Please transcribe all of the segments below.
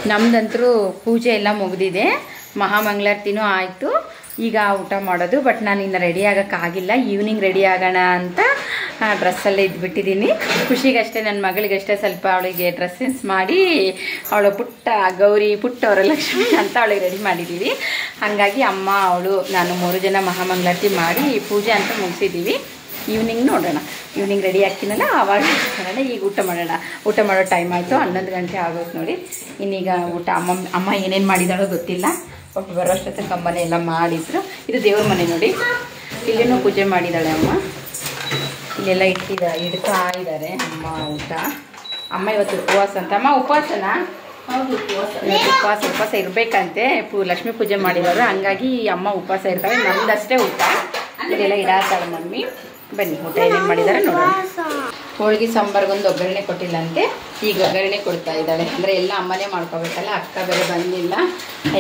ನಮ್ದಂತರೂ ಪೂಜೆ ಎಲ್ಲ ಮುಗಿದಿದೆ, ಮಹಾಮಂಗಳಾರತಿನೂ ಆಯಿತು. ಈಗ ಊಟ ಮಾಡೋದು. ಬಟ್ ನಾನು ಇನ್ನು ರೆಡಿ ಆಗೋಕ್ಕಾಗಿಲ್ಲ. ಈವ್ನಿಂಗ್ ರೆಡಿ ಆಗೋಣ ಅಂತ ಡ್ರೆಸ್ಸಲ್ಲೇ ಇದ್ಬಿಟ್ಟಿದ್ದೀನಿ. ಖುಷಿಗಷ್ಟೇ, ನನ್ನ ಮಗಳಿಗಷ್ಟೇ ಸ್ವಲ್ಪ ಅವಳಿಗೆ ಡ್ರೆಸ್ ಸೆನ್ಸ್ ಮಾಡಿ ಅವಳು ಪುಟ್ಟ ಗೌರಿ ಪುಟ್ಟ ವರಲಕ್ಷ್ಮಿ ಅಂತ ಅವಳಿಗೆ ರೆಡಿ ಮಾಡಿದ್ದೀವಿ. ಹಾಗಾಗಿ ಅಮ್ಮ ಅವಳು ನಾನು 3 ಜನ ಮಹಾಮಂಗಳಾರತಿ ಮಾಡಿ ಪೂಜೆ ಅಂತ ಮುಗಿಸಿದ್ದೀವಿ. ಈವ್ನಿಂಗ್ ನೋಡೋಣ, ಈವ್ನಿಂಗ್ ರೆಡಿ ಆಗ್ತೀನಲ್ಲ ಆವಾಗ ಮಾಡೋಣ. ಈಗ ಊಟ ಮಾಡೋಣ. ಊಟ ಮಾಡೋ ಟೈಮ್ ಆಯಿತು, 11 ಗಂಟೆ ಆಗೋಯ್ತು ನೋಡಿ. ಇನ್ನೀಗ ಊಟ ಅಮ್ಮ ಏನೇನು ಮಾಡಿದಾಳೋ ಗೊತ್ತಿಲ್ಲ. ಒಟ್ಟು ಬರೋಷ್ಟೊತ್ತಿಗೆ ಅಮ್ಮನೆ ಎಲ್ಲ ಮಾಡಿದ್ರು. ಇದು ದೇವ್ರ ಮನೆ ನೋಡಿ, ಇಲ್ಲೇನೂ ಪೂಜೆ ಮಾಡಿದ್ದಾಳೆ ಅಮ್ಮ. ಇಲ್ಲೆಲ್ಲ ಇಡ್ತಾ ಇದ್ದಾರೆ ಅಮ್ಮ ಊಟ. ಅಮ್ಮ ಇವತ್ತು ಉಪವಾಸ ಅಂತ. ಅಮ್ಮ ಉಪವಾಸನಾ? ಹೌದು, ಉಪವಾಸ ಇರಬೇಕಂತೆ. ಲಕ್ಷ್ಮೀ ಪೂಜೆ ಮಾಡಿದವರು, ಹಂಗಾಗಿ ಅಮ್ಮ ಉಪವಾಸ ಇರ್ತಾವೆ. ನಮ್ದಷ್ಟೇ ಊಟ. ಇಲ್ಲೆಲ್ಲ ಇಡಾತಾಳೆ ಮಮ್ಮಿ. ಬನ್ನಿ ಊಟ ಏನೇನು ಮಾಡಿದ್ದಾರೆ ನೋಡೋಣ. ಹೋಳಿಗೆ ಸಾಂಬಾರ್ಗೊಂದು ಒಗ್ಗರಣೆ ಕೊಟ್ಟಿಲ್ಲಂತೆ, ಈಗ ಒಗ್ಗರಣೆ ಕೊಡ್ತಾ ಇದ್ದಾಳೆ. ಅಂದರೆ ಎಲ್ಲ ಅಮ್ಮನೇ ಮಾಡ್ಕೋಬೇಕಲ್ಲ, ಅಕ್ಕ ಬೇರೆ ಬಂದಿಲ್ಲ,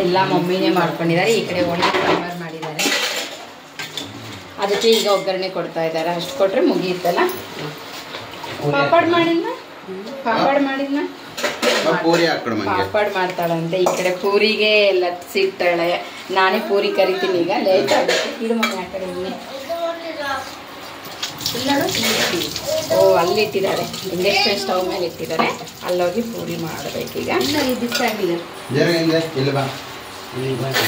ಎಲ್ಲ ಮಮ್ಮಿನೇ ಮಾಡ್ಕೊಂಡಿದ್ದಾರೆ. ಈ ಕಡೆ ಹೋಳಿಗೆ ಸಾಂಬಾರು ಮಾಡಿದ್ದಾರೆ, ಅದಕ್ಕೆ ಈಗ ಒಗ್ಗರಣೆ ಕೊಡ್ತಾ ಇದ್ದಾರೆ. ಅಷ್ಟು ಕೊಟ್ಟರೆ ಮುಗಿಯುತ್ತಲ್ಲ. ಪಾಪಡ್ ಮಾಡಿಲ್ಲ ಪಾಪಡ್ ಮಾಡ್ತಾಳಂತೆ. ಈ ಕಡೆ ಪೂರಿಗೆ ಲಟ್ಸಿಡ್ತಾಳೆ. ನಾನೇ ಪೂರಿ ಕರಿತೀನಿ. ಈಗ ಲೇಟ್ ಆಗುತ್ತೆ. ಇದು ಮನೆ ಆ ಕಡೆ ಇಲ್ಲಿ ಅಲ್ಲಿ ಇಟ್ಟಿದ್ದಾರೆ, ಇಂಡಕ್ಷನ್ ಸ್ಟವ್ ಮೇಲೆ ಇಟ್ಟಿದ್ದಾರೆ. ಅಲ್ಲೋಗಿ ಪೂರಿ ಮಾಡಬೇಕೀಗ.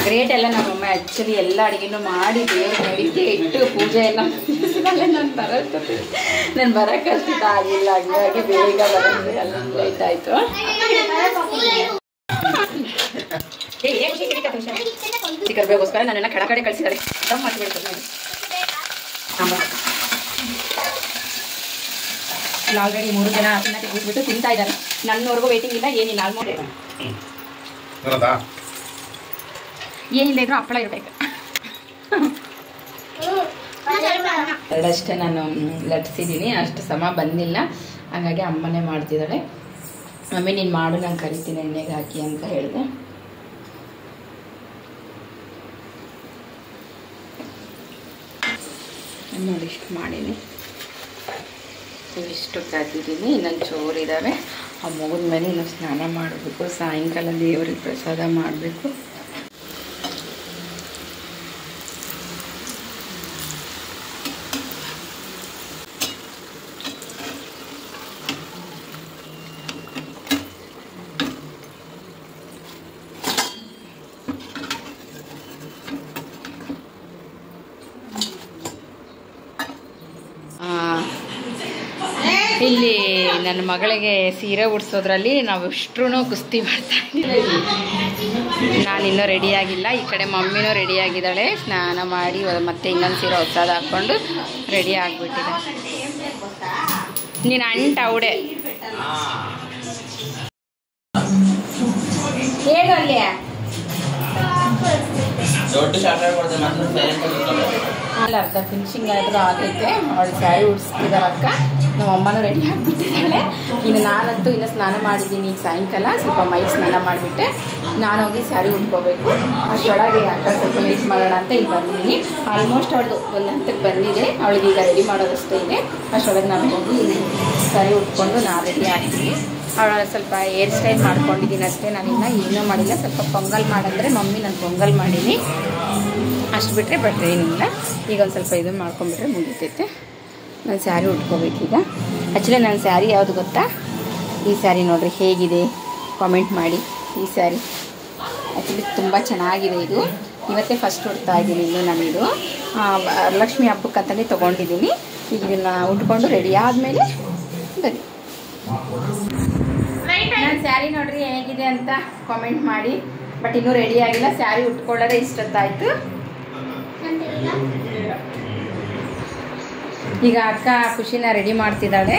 ಗ್ರೇಟ್ ಎಲ್ಲ ನಮ್ಮಮ್ಮ ಆ್ಯಕ್ಚುಲಿ ಎಲ್ಲ ಅಡುಗೆನೂ ಮಾಡಿ ದೇವ್ರ ನಡಿಗೆ ಇಟ್ಟು ಪೂಜೆ ಎಲ್ಲ ನಾನು ಬರೋಕ್ಕಷ್ಟಿದ್ದ ಆಗಿಲ್ಲ. ಹಂಗಾಗಿ ಬೇಗ ಬರೋದು ಎಲ್ಲ ಲೇಟ್ ಆಯಿತು. ಚಿಕ್ಕರ್ಬೇಗೋಸ್ಕರ ನನ್ನೆಲ್ಲ ಕಡೆ ಕಳಿಸಿದ್ದಾರೆ. ಆಲ್ರೆಡಿ 3 ಜನ ತಿನ್ನಕ್ಕೆ ಕೂತ್ಬಿಟ್ಟು ತಿಂತಾ ಇದ್ದಾರೆ. ನನ್ನವರೆಗೂ ವೇಟಿಂಗ್ ಇಲ್ಲ, ಏನಿಲ್ಲ. ಆಲ್ಮೋಸ್ಟ್ ಏನಿಲ್ಲ ಇದ್ರು ಹಪ್ಪಳ ಇರಬೇಕು. ಎರಡಷ್ಟೇ ನಾನು ಲಟ್ಸಿದ್ದೀನಿ, ಅಷ್ಟು ಸಮ ಬಂದಿಲ್ಲ. ಹಾಗಾಗಿ ಅಮ್ಮನೇ ಮಾಡ್ತಿದ್ದಾಳೆ. ಮಮ್ಮಿ ನೀನು ಮಾಡು, ನಾನು ಕರಿತೀನಿ ಎಣ್ಣೆಗೆ ಹಾಕಿ ಅಂತ ಹೇಳಿದೆ. ನೋಡಿ ಇಷ್ಟು ಮಾಡೀನಿ, ಇವಿಷ್ಟು ಕದ್ದಿದ್ದೀನಿ. ಇನ್ನೊಂದು ಚೋರಿದ್ದಾವೆ. ಆ ಮುಗಿದ ಮೇಲೆ ಇನ್ನೂ ಸ್ನಾನ ಮಾಡಬೇಕು. ಸಾಯಂಕಾಲ ದೇವರಿಗೆ ಪ್ರಸಾದ ಮಾಡಬೇಕು. ಇಲ್ಲಿ ನನ್ನ ಮಗಳಿಗೆ ಸೀರೆ ಉಡ್ಸೋದ್ರಲ್ಲಿ ನಾವು ಇಷ್ಟರೂ ಕುಸ್ತಿ ಮಾಡ್ತಾ ಇದ್ದೀವಿ. ನಾನಿನ್ನೂ ರೆಡಿಯಾಗಿಲ್ಲ. ಈ ಕಡೆ ಮಮ್ಮಿನೂ ರೆಡಿಯಾಗಿದ್ದಾಳೆ. ಸ್ನಾನ ಮಾಡಿ ಮತ್ತೆ ಇನ್ನೊಂದು ಸೀರೆ ಹೊಸದು ಹಾಕ್ಕೊಂಡು ರೆಡಿ ಆಗಿಬಿಟ್ಟಿದೆ. ನೀನು ಅಂಟ ಅವಡೆ ಹೇಳು ಅಲ್ಲಿ ಅಲ್ಲ, ಅರ್ಧ ಫಿನಿಶಿಂಗ್ ಆದರೂ ಆಗೈತೆ. ಅವಳು ಸ್ಯಾರಿ ಉಡ್ಸ್ತಿದ್ದಾರೆ ಅಕ್ಕ. ನಮ್ಮ ಅಮ್ಮನೂ ರೆಡಿ ಆಗಿಬಿಟ್ಟಿದ್ದಾಳೆ. ಇನ್ನು ನಾನಂತೂ ಇನ್ನೂ ಸ್ನಾನ ಮಾಡಿದ್ದೀನಿ. ಈಗ ಸಾಯಂಕಾಲ ಸ್ವಲ್ಪ ಮೈ ಸ್ನಾನ ಮಾಡಿಬಿಟ್ಟೆ ನಾನು ಹೋಗಿ ಸ್ಯಾರಿ ಉಟ್ಕೋಬೇಕು. ಅಷ್ಟೊಳಗೆ ಅಕ್ಕ ಸ್ವಲ್ಪ ವೇಟ್ ಮಾಡೋಣ ಅಂತ ಇಲ್ಲಿ ಬಂದಿದ್ದೀನಿ. ಆಲ್ಮೋಸ್ಟ್ ಅವಳು ಒಂದು ಹಂತಕ್ಕೆ ಬಂದಿದೆ. ಅವಳಿಗೆ ಈಗ ರೆಡಿ ಮಾಡೋದಷ್ಟೇ ಇದೆ. ಅಷ್ಟೊಳಗೆ ನಾನು ಹೋಗಿ ಸ್ಯಾರಿ ಉಟ್ಕೊಂಡು ನಾನು ರೆಡಿ ಆಗ್ತೀನಿ. ಅವಳ ಸ್ವಲ್ಪ ಹೇರ್ ಸ್ಟೈಲ್ ಮಾಡ್ಕೊಂಡಿದ್ದೀನಿ ಅಷ್ಟೇ. ನಾನಿನ್ನ ಏನೂ ಮಾಡಿಲ್ಲ. ಸ್ವಲ್ಪ ಪೊಂಗಲ್ ಮಾಡಂದರೆ ಮಮ್ಮಿ ನಾನು ಪೊಂಗಲ್ ಮಾಡೀನಿ, ಅಷ್ಟು ಬಿಟ್ಟರೆ ಬಟ್ಟೆ ಏನಿಲ್ಲ. ಈಗ ಒಂದು ಸ್ವಲ್ಪ ಇದನ್ನು ಮಾಡ್ಕೊಂಡ್ಬಿಟ್ರೆ ಮುಗಿತೈತೆ. ನಾನು ಸ್ಯಾರಿ ಉಟ್ಕೋಬೇಕೀಗ. ಆ್ಯಕ್ಚುಲಿ ನನ್ನ ಸ್ಯಾರಿ ಯಾವುದು ಗೊತ್ತಾ? ಈ ಸ್ಯಾರಿ ನೋಡಿರಿ ಹೇಗಿದೆ, ಕಾಮೆಂಟ್ ಮಾಡಿ. ಈ ಸ್ಯಾರಿ ಆ್ಯಕ್ಚುಲಿ ತುಂಬ ಚೆನ್ನಾಗಿದೆ. ಇದು ಇವತ್ತೇ ಫಸ್ಟ್ ಉಡ್ತಾ ಇದ್ದೀನಿ. ಇನ್ನು ನಾನಿದು ಲಕ್ಷ್ಮಿ ಹಬ್ಬಕ್ಕಂತಲೇ ತೊಗೊಂಡಿದ್ದೀನಿ. ಈಗ ಇದನ್ನು ಉಟ್ಕೊಂಡು ರೆಡಿ ಆದಮೇಲೆ ಬನ್ನಿ. ನನ್ನ ಸ್ಯಾರಿ ನೋಡ್ರಿ ಹೇಗಿದೆ ಅಂತ ಕಾಮೆಂಟ್ ಮಾಡಿ. ಬಟ್ ಇನ್ನೂ ರೆಡಿ ಆಗಿಲ್ಲ. ಸ್ಯಾರಿ ಉಟ್ಕೊಳ್ಳೋದೇ ಇಷ್ಟೊತ್ತಾಯಿತು. ಈಗ ಅಕ್ಕ ಖುಷಿನ ರೆಡಿ ಮಾಡ್ತಿದ್ದಾಳೆ.